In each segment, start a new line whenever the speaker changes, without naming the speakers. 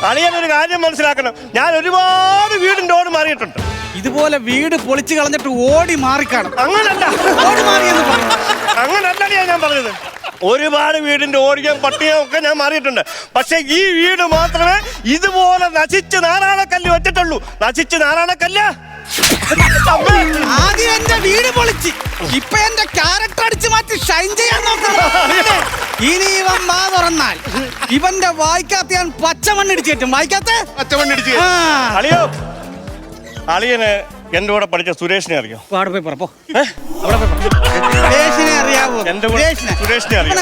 അളിയനൊരു കാര്യം മനസ്സിലാക്കണം, ഞാൻ ഒരുപാട് വീടിന്റെ ഓട് മാറിയിട്ടുണ്ട്.
ഇതുപോലെ വീട് പൊളിച്ചു കളഞ്ഞിട്ട് ഓടി മാറിക്കാണും.
അങ്ങനല്ല,
ഓടി മാറിയെന്ന് പറഞ്ഞു.
അങ്ങനല്ല ഞാൻ പറഞ്ഞത്. ഒരുപാട് വീടിന്റെ ഓടിയും പട്ടിയും ഒക്കെ ഞാൻ മാറിയിട്ടുണ്ട്. പക്ഷെ ഈ വീട് മാത്രമേ ഇതുപോലെ നശിച്ച് നാരായണക്കല്ല് വെച്ചിട്ടുള്ളൂ. നശിച്ച് നാരായണക്കല്ല്.
ആദ്യം എന്റെ വീട് പൊളിച്ച്, ഇപ്പൊ എന്റെ ക്യാരക്ടർ അടിച്ചു മാറ്റി ഷൈൻ ചെയ്യാൻ നോക്കുന്നത്. ഇനി ഇവൻ വാ തുറന്നാൽ ഇവന്റെ വായിക്കാത്ത ഞാൻ പച്ചമണ്ണിടിച്ച് കയറ്റും. വായിക്കാത്ത
പച്ചമണ്ണിടിച്ച് അളിയോ. അളിയന് എന്റെ കൂടെ പഠിച്ച സുരേഷിനെ അറിയോ?
അവിടെ പോയി പറ. സുരേഷിനെ അറിയാവോ?
സുരേഷിനെ അറിയാം.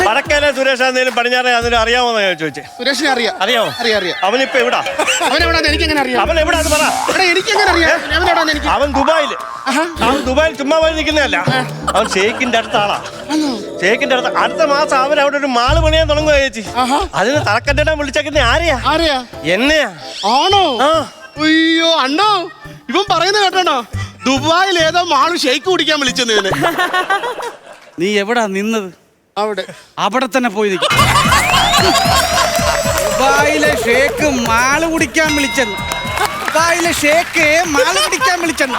വടക്കേലെ സുരേഷാന്നേലും പടിഞ്ഞാറേ അതിന് അറിയാമോന്ന് ഞാൻ ചോദിച്ചേ.
സുരേഷിനെ അറിയാം.
അറിയാമോ?
അറിയാം.
അവനിപ്പോ എവിടാ?
അവനെവിടാന്ന് എനിക്കെങ്ങനെ അറിയാം?
അവൻ എവിടാന്ന് പറ.
എനിക്കെങ്ങനെ അറിയാം?
അവൻ ദുബായില്. അവൻ ദുബായിൽ ചുമ്മാ പോയി നിൽക്കുന്നതല്ല, അവൻ ഷേഖിന്റെ അടുത്ത ആളാ. ഷേഖിന്റെ അടുത്ത അടുത്ത മാസം അവൻ അവിടെ ഒരു മാള് പണിയാൻ തുടങ്ങുക ചേച്ചി. അതിന് തറക്കല്ലിടാൻ വിളിച്ചേക്കുന്ന ആരെയാ? എന്നെയാ.
ആണോ? അയ്യോ അണ്ണോ, ഇവൻ പറയുന്നത് കേട്ടോ, ദുബായിൽ ഏതോ മാള് ഷെയ്ക്ക് കുടിക്കാൻ വിളിച്ചെന്ന്.
നീ എവിടാ നിന്നത്?
അവിടെ
തന്നെ പോയി നിൽക്കും. ദുബായിലെ ഷേക്ക് മാള് കുടിക്കാൻ വിളിച്ചെന്ന്. ദുബായിലെ ഷേക്ക് മാള് കുടിക്കാൻ വിളിച്ചെന്ന്.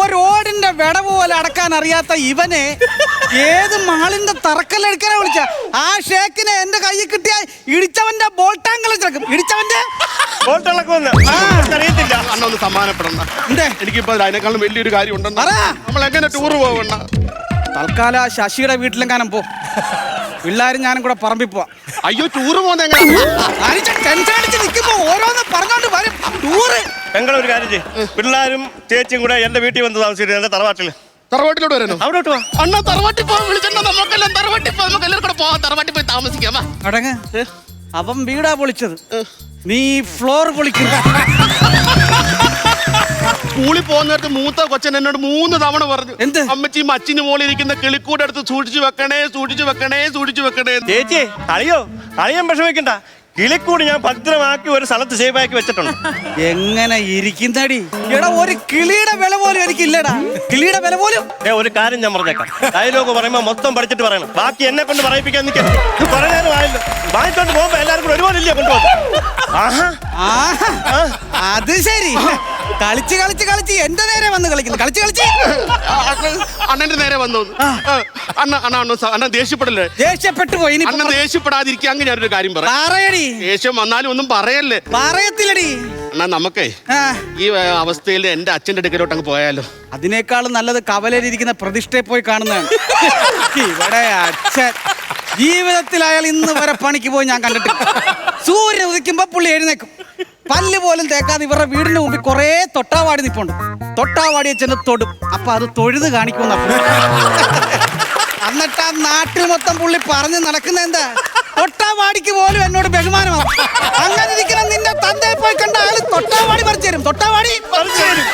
ഒരോടിന്റെ വിടവ് പോലെ അടക്കാൻ അറിയാത്ത ഇവനെ ഏത് മാളിന്റെ തറക്കല്ലെടുക്കാനാ വിളിച്ച? ആ ഷേക്കിനെ എന്റെ കയ്യിൽ കിട്ടിയ ഇടിച്ചവന്റെ ബോൾട്ടാങ്കൽ ചേർക്കും. ഇടിച്ചവന്റെ
അറിയത്തില്ല.
അണ്ണ ഒന്ന് സമ്മാനപ്പെടണ്ട. എനിക്കിപ്പോ അതിനേക്കാളും വലിയൊരു കാര്യം ഉണ്ടെന്ന്. നമ്മൾ എങ്ങനെ ടൂർ പോവണ്ട?
തൽക്കാലം ശശിയുടെ വീട്ടിലെങ്ങാനും പോ. പിള്ളേരും ഞാനും കൂടെ പറമ്പിൽ പോവാ.
അയ്യോ, ടൂറ് പോകുന്ന
നിൽക്കുമ്പോ ഓരോന്ന് പറഞ്ഞോണ്ട് വരും. ടൂറ്
ഒരു കാര്യം ചെയ്യും, പിള്ളേരും ചേച്ചിയും കൂടെ എന്റെ വീട്ടിൽ വന്ന് താമസിച്ചിട്ട് എന്റെ
തറവാട്ടിലോട്ട് വരാനോ?
അവിടോട്ട് വാ.
അണ്ണ തറവാട്ടിൽ പോകാൻ വിളിച്ചിട്ടുണ്ടോ? നമുക്കെല്ലാം തറവാട്ടിൽ പോകാം. നമുക്ക് എല്ലാവരും കൂടെ പോവാം. തറവാട്ടിൽ പോയി താമസിക്കാം.
അടങ്ങ്. അവൻ വീടാ പൊളിച്ചത്, നീ ഫ്ലോർ പൊളിക്കുന്നു.
സ്കൂളിൽ പോകുന്ന നേരത്ത് മൂത്ത കൊച്ചൻ എന്നോട് 3 തവണ പറഞ്ഞു,
എന്ത്?
അമ്മച്ചി മച്ചിന് മോളിൽ ഇരിക്കുന്ന കിളിക്കൂടെ അടുത്ത് സൂക്ഷിച്ചു വെക്കണേ.
ചേച്ചി അളിയൻ വിഷമിക്കണ്ട. കിളിക്കൂടി ഞാൻ ഭദ്രമാക്കി ഒരു സ്ഥലത്ത് സേവാക്കി വെച്ചിട്ടുണ്ട്.
എങ്ങനെ ഇരിക്കുന്നടി? എടാ, ഒരു കിളിയുടെ വില പോലും എനിക്കില്ലടാ. കിളിയുടെ വില പോലും.
ഒരു കാര്യം ഞാൻ പറഞ്ഞേക്കാം, ഡയലോഗ് പറയുമ്പോ മൊത്തം പഠിച്ചിട്ട് പറയണം. ബാക്കി എന്നെ കൊണ്ട് പറയിപ്പിക്കാൻ നിൽക്കണം. പറയാനും ആയല്ലോ. വാങ്ങിച്ചോണ്ട് പോകുമ്പോ എല്ലാവർക്കും ഒരുപോലെ ഇല്ല കൊണ്ടുപോകും.
അത് ശരി. കളിച്ച് എന്റെ നേരെ വന്ന് കളിക്കുന്നു. കളിച്ച്
അണ്ണന്റെ നേരെ വന്നു. അണ്ണ ദേഷ്യപ്പെടല്ലേ?
ദേഷ്യപ്പെട്ടു പോയി.
അണ്ണൻ ദേഷ്യപ്പെടാതിരിക്കാൻ ഞാനൊരു കാര്യം പറയാം. ദേഷ്യം വന്നാലും ഒന്നും പറയല്ലേ?
പറയത്തില്ലടി.
അണ്ണാ, നമുക്കേ ഈ അവസ്ഥയിൽ എന്റെ അച്ഛന്റെ അടുക്കലോട്ട് അങ്ങ് പോയാലോ?
അതിനേക്കാളും നല്ലത് കവലയിലിരിക്കുന്ന പ്രതിഷ്ഠയെ പോയി കാണുന്നതാണ്. ഇവിടെ അച്ഛൻ ജീവിതത്തിൽ അയാൾ ഇന്ന് വരെ പണിക്ക് പോയി ഞാൻ കണ്ടിട്ടില്ല. സൂര്യൻ ഉദിക്കുമ്പോ പുള്ളി എഴുന്നേക്കും. പല്ല് പോലും തേക്കാതെ ഇവരുടെ വീടിന് മുമ്പിൽ കുറെ തൊട്ടാവാടി നിപ്പുണ്ട്. തൊട്ടാവാടിയെ ചെന്ന് തൊടും. അപ്പൊ അത് തൊഴുത് കാണിക്കുന്ന. എന്നിട്ട് ആ നാട്ടിൽ മൊത്തം പുള്ളി പറഞ്ഞ് നടക്കുന്ന എന്താ? തൊട്ടാവാടിക്ക് പോലും എന്നോട് ബഹുമാനമാണ്. അങ്ങനെ ഇരിക്കുന്ന നിന്റെ തന്തയെ പോയി കണ്ട ആള് തൊട്ടാവാടി പറിച്ചു തരും. തൊട്ടാവാടി